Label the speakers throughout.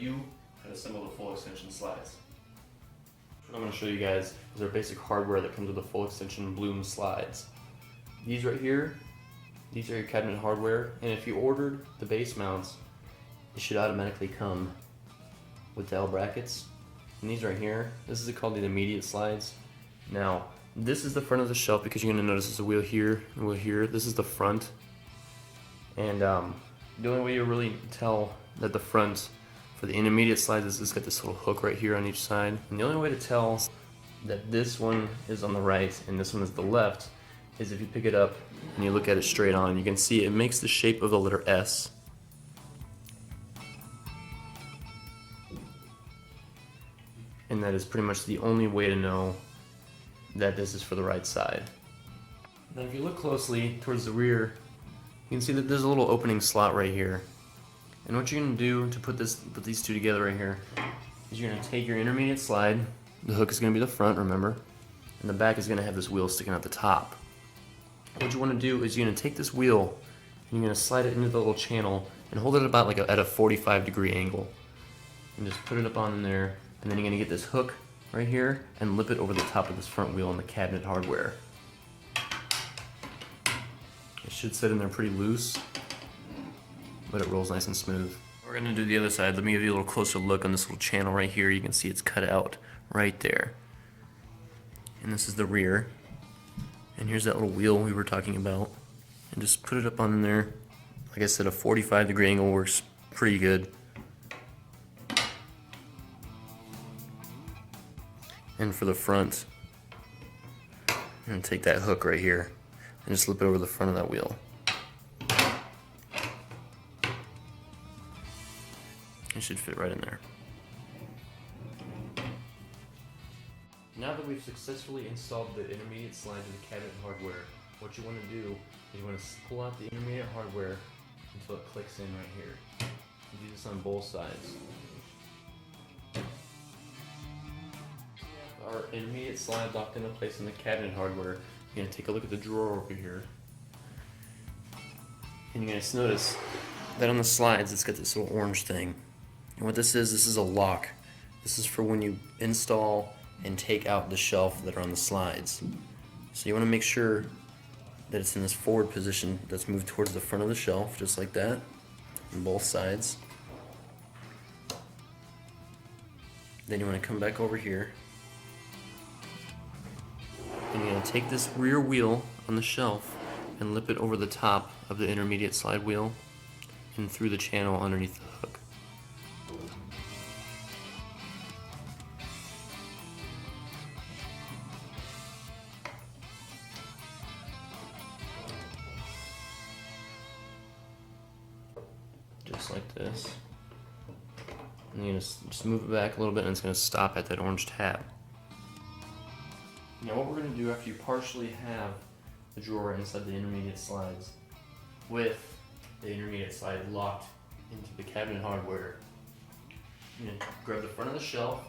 Speaker 1: you how to assemble the full extension slides. What I'm going to show you guys is our basic hardware that comes with the full extension Blum slides. These right here, these are your cabinet hardware, and if you ordered the base mounts, it should automatically come with the L brackets. And these right here, this is called the immediate slides. Now, this is the front of the shelf because you're going to notice there's a wheel here and a wheel here. This is the front. And the only way you really tell that the front for the intermediate slides is it's got this little hook right here on each side. And the only way to tell that this one is on the right and this one is the left is if you pick it up and you look at it straight on. You can see it makes the shape of the letter S. And that is pretty much the only way to know that this is for the right side. Now if you look closely towards the rear, you can see that there's a little opening slot right here. And what you're going to do to put these two together right here is you're going to take your intermediate slide, the hook is going to be the front, remember, and the back is going to have this wheel sticking out the top. What you want to do is you're going to take this wheel and you're going to slide it into the little channel and hold it about at a 45-degree angle. And just put it up on there, and then you're going to get this hook right here and lip it over the top of this front wheel on the cabinet hardware. It should sit in there pretty loose, but it rolls nice and smooth. We're going to do the other side. Let me give you a little closer look on this little channel right here. You can see it's cut out right there. And this is the rear. And here's that little wheel we were talking about. And just put it up on there. Like I said, a 45-degree angle works pretty good. And for the front, I'm going to take that hook right here and just slip it over the front of that wheel. It should fit right in there. Now that we've successfully installed the intermediate slide to the cabinet hardware, what you want to do is you want to pull out the intermediate hardware until it clicks in right here. You do this on both sides. Our intermediate slide locked into place in the cabinet hardware. You're going to take a look at the drawer over here. And you're going to notice that on the slides it's got this little orange thing. And what this is a lock. This is for when you install and take out the shelf that are on the slides. So you want to make sure that it's in this forward position that's moved towards the front of the shelf, just like that, on both sides. Then you want to come back over here. And you're going to take this rear wheel on the shelf and lip it over the top of the intermediate slide wheel and through the channel underneath the hook. Just like this. And you're going to just move it back a little bit and it's going to stop at that orange tab. Now what we're going to do after you partially have the drawer inside the intermediate slides with the intermediate slide locked into the cabinet hardware, you're going to grab the front of the shelf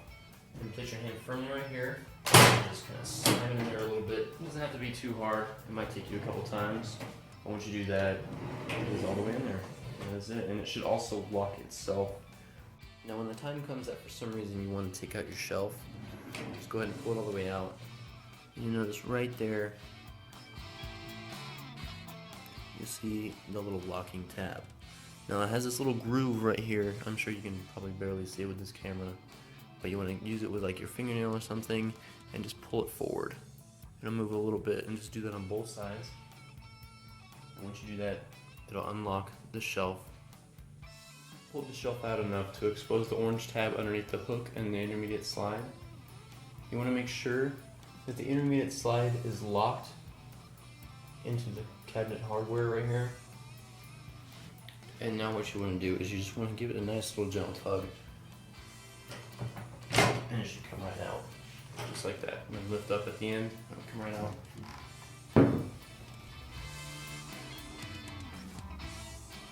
Speaker 1: and place your hand firmly right here and just kind of slam it in there a little bit. It doesn't have to be too hard. It might take you a couple times. But once you do that, it goes all the way in there. And that's it. And it should also lock itself. Now when the time comes that for some reason you want to take out your shelf, just go ahead and pull it all the way out. You notice right there, you see the little locking tab. Now it has this little groove right here. I'm sure you can probably barely see it with this camera, but you want to use it with like your fingernail or something and just pull it forward. It'll move a little bit and just do that on both sides. And once you do that, it'll unlock the shelf. Pull the shelf out enough to expose the orange tab underneath the hook and the intermediate slide. You want to make sure that the intermediate slide is locked into the cabinet hardware right here. And now what you want to do is you just want to give it a nice little gentle tug. And it should come right out. Just like that. I'm going to lift up at the end, it'll come right out.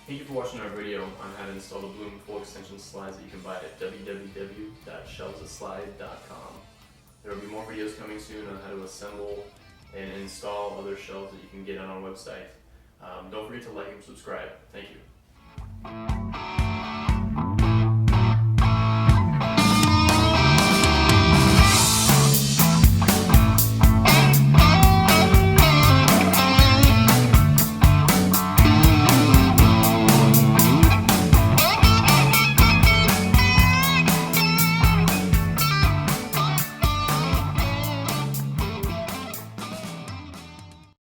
Speaker 1: Thank you for watching our video on how to install the Blum Full Extension slides that you can buy at www.shelvesofslide.com. There will be more videos coming soon on how to assemble and install other shelves that you can get on our website. Don't forget to like and subscribe. Thank you.